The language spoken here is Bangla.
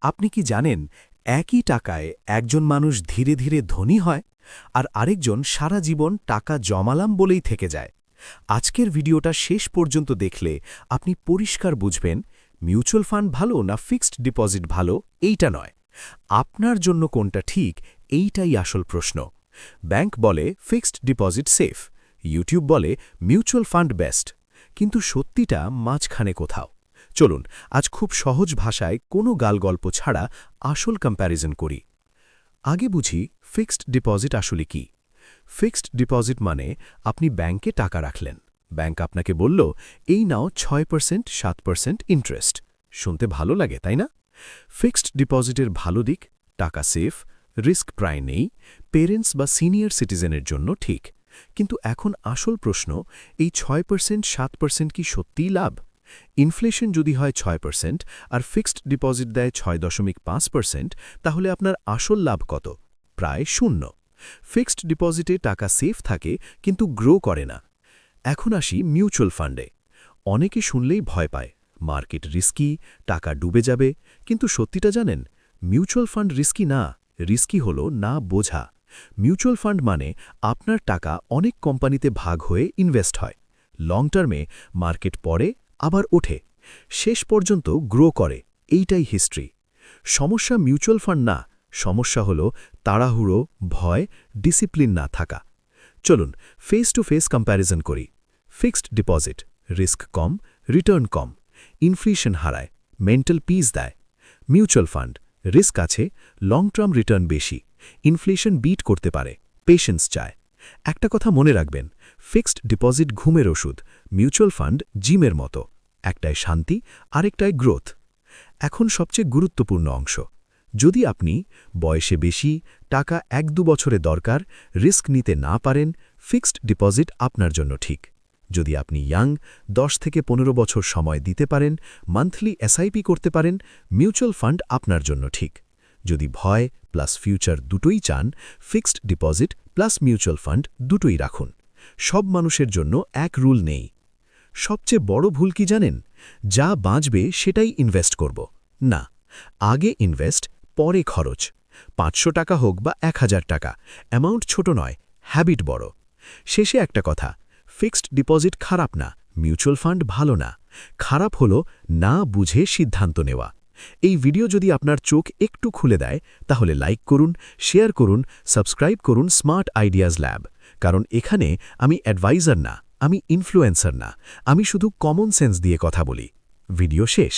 আপনি কি জানেন একই টাকায় একজন মানুষ ধীরে ধীরে ধনী হয় আর আরেকজন সারা জীবন টাকা জমালাম বলেই থেকে যায়। আজকের ভিডিওটা শেষ পর্যন্ত দেখলে আপনি পরিষ্কার বুঝবেন মিউচুয়াল ফান্ড ভালো না ফিক্সড ডিপোজিট ভালো এইটা নয়, আপনার জন্য কোনটা ঠিক এইটাই আসল প্রশ্ন। ব্যাংক বলে ফিক্সড ডিপোজিট সেফ, ইউটিউব বলে মিউচুয়াল ফান্ড বেস্ট, কিন্তু সত্যিটা মাঝখানে কোথাও। চলুন আজ খুব সহজ ভাষায় কোনো গালগল্প ছাড়া আসল কম্প্যারিজন করি। আগে বুঝি ফিক্সড ডিপোজিট আসলে কি। ফিক্সড ডিপোজিট মানে আপনি ব্যাংকে টাকা রাখলেন, ব্যাংক আপনাকে বলল এই নাও 6% 7% ইন্টারেস্ট। শুনতে ভালো লাগে তাই না? ফিক্সড ডিপোজিটের ভালো দিক, টাকা সেফ, রিস্ক প্রায় নেই, পেরেন্টস বা সিনিয়র সিটিজেনের জন্য ঠিক। কিন্তু এখন আসল প্রশ্ন, এই 6% 7% কি সত্যিই লাভ? ইনফ্লেশন যদি হয় 6% আর ফিক্সড ডিপোজিট দেয় 6.5%, তাহলে আপনার আসল লাভ কত? প্রায় শূন্য। ফিক্সড ডিপোজিটে টাকা সেফ থাকে কিন্তু গ্রো করে না। এখন আসি মিউচুয়াল ফান্ডে। অনেকে শুনলেই ভয় পায়, মার্কেট রিস্কি, টাকা ডুবে যাবে। কিন্তু সত্যিটা জানেন, মিউচুয়াল ফান্ড রিস্কি না, রিস্কি হলো না বোঝা। মিউচুয়াল ফান্ড মানে আপনার টাকা অনেক কোম্পানিতে ভাগ হয়ে ইনভেস্ট হয়। লং টার্মে মার্কেট পড়ে আবার ওঠে, শেষ পর্যন্ত গ্রো করে, এইটাই হিস্ট্রি। সমস্যা মিউচুয়াল ফান্ড না, সমস্যা হল তাড়াহুড়ো, ভয়, ডিসিপ্লিন না থাকা। চলুন ফেস টু ফেস কম্প্যারিজন করি। ফিক্সড ডিপোজিট রিস্ক কম, রিটার্ন কম, ইনফ্লেশন হারায়, মেন্টাল পিস দেয়। মিউচুয়াল ফান্ড রিস্ক আছে, লং টার্ম রিটার্ন বেশি, ইনফ্লেশন বিট করতে পারে, পেশেন্স চায়। একটা কথা মনে রাখবেন, ফিক্সড ডিপোজিট ঘুমের ওষুধ, মিউচুয়াল ফান্ড জিমের মতো, একটায় শান্তি আরেকটায় গ্রোথ। এখন সবচেয়ে গুরুত্বপূর্ণ অংশ, যদি আপনি বয়সে বেশি, টাকা 1-2 বছরে দরকার, রিস্ক নিতে না পারেন, ফিক্সড ডিপোজিট আপনার জন্য ঠিক। যদি আপনি ইয়াং, 10 থেকে 15 বছর সময় দিতে পারেন, মান্থলি এসআইপি করতে পারেন, মিউচুয়াল ফান্ড আপনার জন্য ঠিক। যদি ভয় প্লাস ফিউচার দুটোই চান, fixed deposit plus mutual fund দুটোই রাখুন। সব মানুষের জন্য এক রুল নেই। সবচেয়ে বড় ভুল কি জানেন? যা বাঁচবে সেটাই ইনভেস্ট করব না, আগে ইনভেস্ট পরে খরচ। 500 টাকা হোক বা 1000 টাকা, অ্যামাউন্ট ছোট নয়, হ্যাবিট বড়। শেষে একটা কথা, ফিক্সড ডিপোজিট খারাপ না, মিউচুয়াল ফান্ড ভালো না, খারাপ হলো না বুঝে সিদ্ধান্ত নেওয়া। এই ভিডিও যদি আপনার চোখ একটু খুলে দেয়, তাহলে লাইক করুন, শেয়ার করুন, সাবস্ক্রাইব করুন স্মার্ট আইডিয়াজ ল্যাব। কারণ এখানে আমি অ্যাডভাইজার না, আমি ইনফ্লুয়েন্সার না, আমি শুধু কমন সেন্স দিয়ে কথা বলি। ভিডিও শেষ।